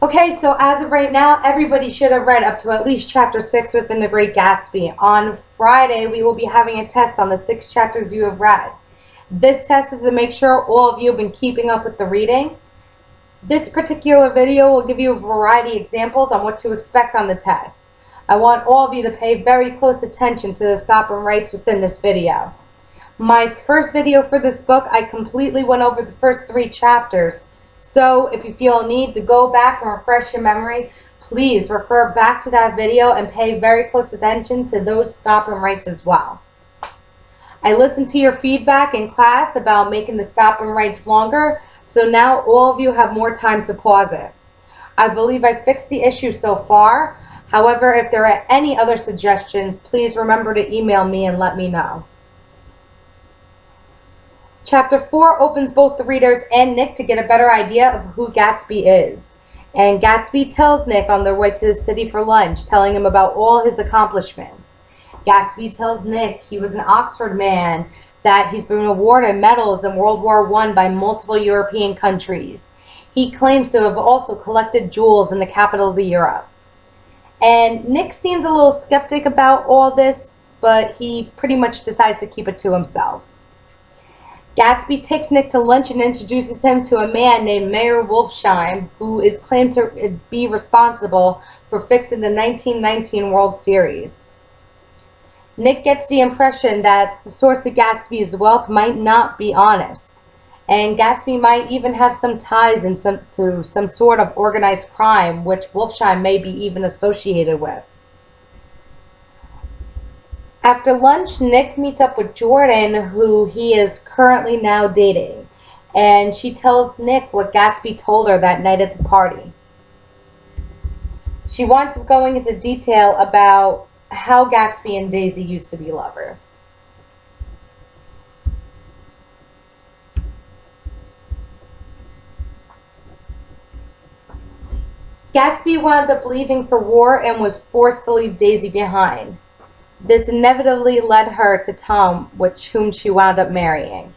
Okay, so as of right now, everybody should have read up to at least chapter 6 within The Great Gatsby. On Friday, we will be having a test on the 6 chapters you have read. This test is to make sure all of you have been keeping up with the reading. This particular video will give you a variety of examples on what to expect on the test. I want all of you to pay very close attention to the stop and writes within this video. My first video for this book, I completely went over the first 3 chapters. So if you feel a need to go back and refresh your memory, please refer back to that video and pay very close attention to those stop and writes as well. I listened to your feedback in class about making the stop and writes longer, so now all of you have more time to pause it. I believe I fixed the issue so far. However, if there are any other suggestions, please remember to email me and let me know. Chapter 4 opens both the readers and Nick to get a better idea of who Gatsby is. And Gatsby tells Nick on their way to the city for lunch, telling him about all his accomplishments. Gatsby tells Nick he was an Oxford man, that he's been awarded medals in World War I by multiple European countries. He claims to have also collected jewels in the capitals of Europe. And Nick seems a little skeptic about all this, but he pretty much decides to keep it to himself. Gatsby takes Nick to lunch and introduces him to a man named Mayor Wolfsheim, who is claimed to be responsible for fixing the 1919 World Series. Nick gets the impression that the source of Gatsby's wealth might not be honest, and Gatsby might even have some ties to some sort of organized crime, which Wolfsheim may be even associated with. After lunch, Nick meets up with Jordan, who he is currently now dating, and she tells Nick what Gatsby told her that night at the party. She winds up going into detail about how Gatsby and Daisy used to be lovers. Gatsby wound up leaving for war and was forced to leave Daisy behind. This inevitably led her to Tom, whom she wound up marrying.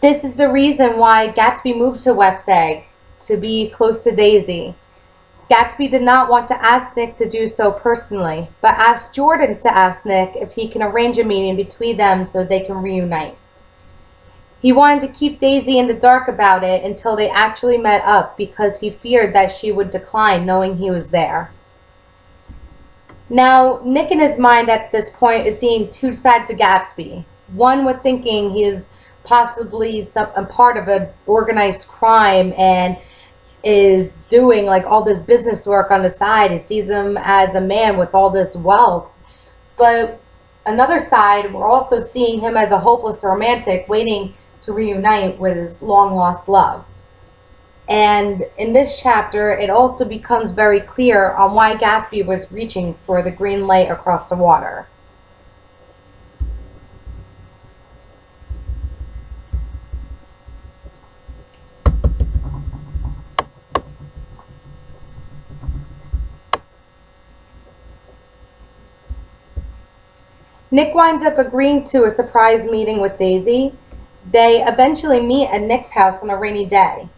This is the reason why Gatsby moved to West Egg, to be close to Daisy. Gatsby did not want to ask Nick to do so personally, but asked Jordan to ask Nick if he can arrange a meeting between them so they can reunite. He wanted to keep Daisy in the dark about it until they actually met up because he feared that she would decline knowing he was there. Now, Nick in his mind at this point is seeing 2 sides of Gatsby. One with thinking he is possibly a part of an organized crime and is doing like all this business work on the side. He sees him as a man with all this wealth. But another side, we're also seeing him as a hopeless romantic waiting to reunite with his long-lost love. And in this chapter, it also becomes very clear on why Gatsby was reaching for the green light across the water. Nick winds up agreeing to a surprise meeting with Daisy. They eventually meet at Nick's house on a rainy day.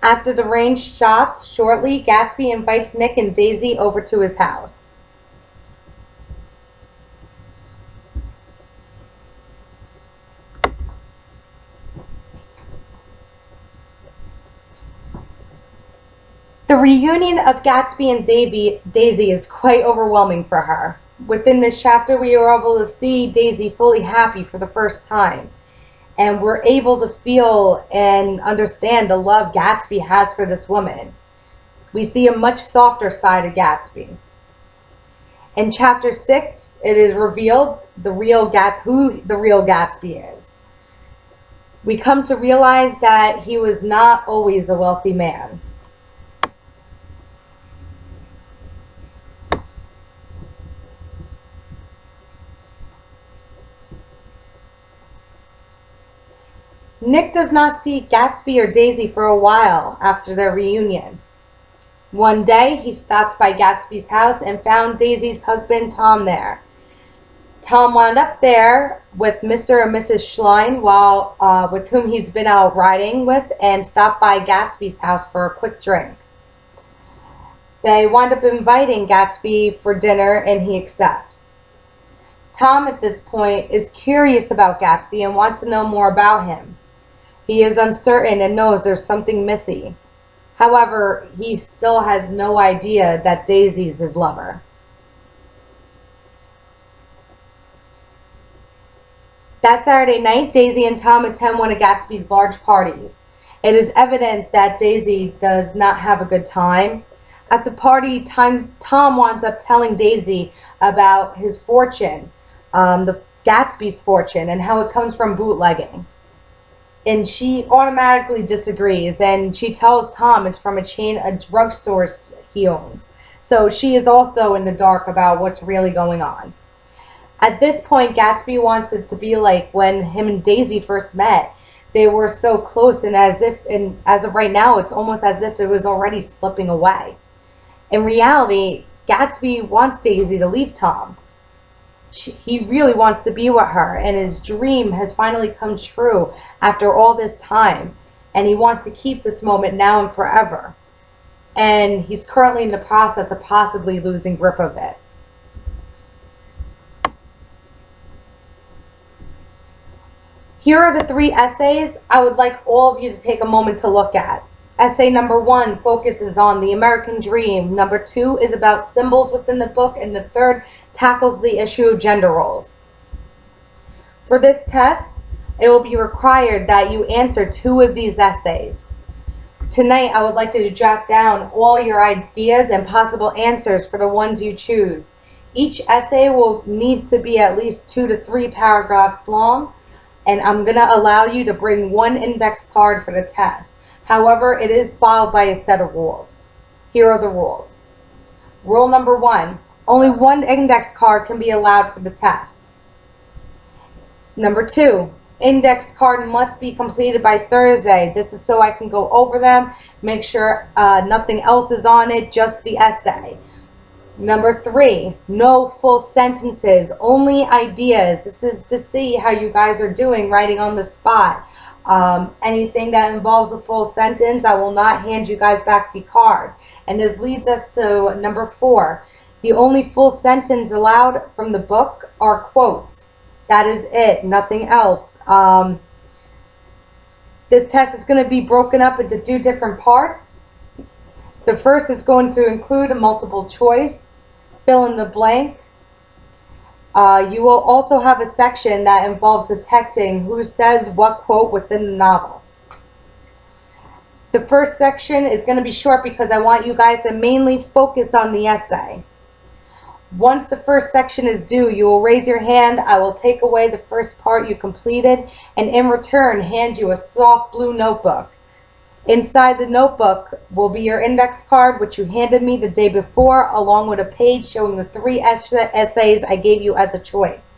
After the rain stops shortly, Gatsby invites Nick and Daisy over to his house. The reunion of Gatsby and Daisy is quite overwhelming for her. Within this chapter, we are able to see Daisy fully happy for the first time. And we're able to feel and understand the love Gatsby has for this woman. We see a much softer side of Gatsby. In chapter 6, it is revealed who the real Gatsby is. We come to realize that he was not always a wealthy man. Nick does not see Gatsby or Daisy for a while after their reunion. One day, he stops by Gatsby's house and found Daisy's husband, Tom, there. Tom wound up there with Mr. and Mrs. Schlein, with whom he's been out riding with, and stopped by Gatsby's house for a quick drink. They wind up inviting Gatsby for dinner, and he accepts. Tom, at this point, is curious about Gatsby and wants to know more about him. He is uncertain and knows there's something missing. However, he still has no idea that Daisy's his lover. That Saturday night, Daisy and Tom attend one of Gatsby's large parties. It is evident that Daisy does not have a good time. At the party, Tom winds up telling Daisy about his fortune, the Gatsby's fortune, and how it comes from bootlegging. And she automatically disagrees, and she tells Tom it's from a chain of drugstores he owns. So she is also in the dark about what's really going on. At this point, Gatsby wants it to be like when him and Daisy first met. They were so close, and as of right now, it's almost as if it was already slipping away. In reality, Gatsby wants Daisy to leave Tom. He really wants to be with her, and his dream has finally come true after all this time, and he wants to keep this moment now and forever. And he's currently in the process of possibly losing grip of it. Here are the 3 essays I would like all of you to take a moment to look at. Essay number 1 focuses on the American dream. Number 2 is about symbols within the book. And the 3rd tackles the issue of gender roles. For this test, it will be required that you answer 2 of these essays. Tonight, I would like you to jot down all your ideas and possible answers for the ones you choose. Each essay will need to be at least 2 to 3 paragraphs long. And I'm going to allow you to bring 1 index card for the test. However, it is followed by a set of rules. Here are the rules. Rule number 1, only 1 index card can be allowed for the test. Number 2, index card must be completed by Thursday. This is so I can go over them, make sure nothing else is on it, just the essay. Number 3, no full sentences, only ideas. This is to see how you guys are doing writing on the spot. Anything that involves a full sentence, I will not hand you guys back the card. And this leads us to number 4. The only full sentence allowed from the book are quotes. That is it, nothing else. This test is going to be broken up into 2 different parts. The first is going to include a multiple choice, fill in the blank. You will also have a section that involves detecting who says what quote within the novel. The first section is going to be short because I want you guys to mainly focus on the essay. Once the first section is due, you will raise your hand. I will take away the first part you completed, and in return hand you a soft blue notebook. Inside the notebook will be your index card, which you handed me the day before, along with a page showing the 3 essays I gave you as a choice.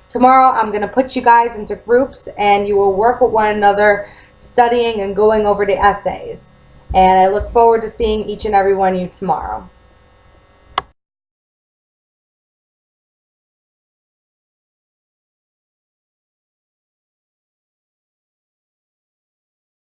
Tomorrow, I'm going to put you guys into groups, and you will work with one another, studying and going over the essays. And I look forward to seeing each and every one of you tomorrow.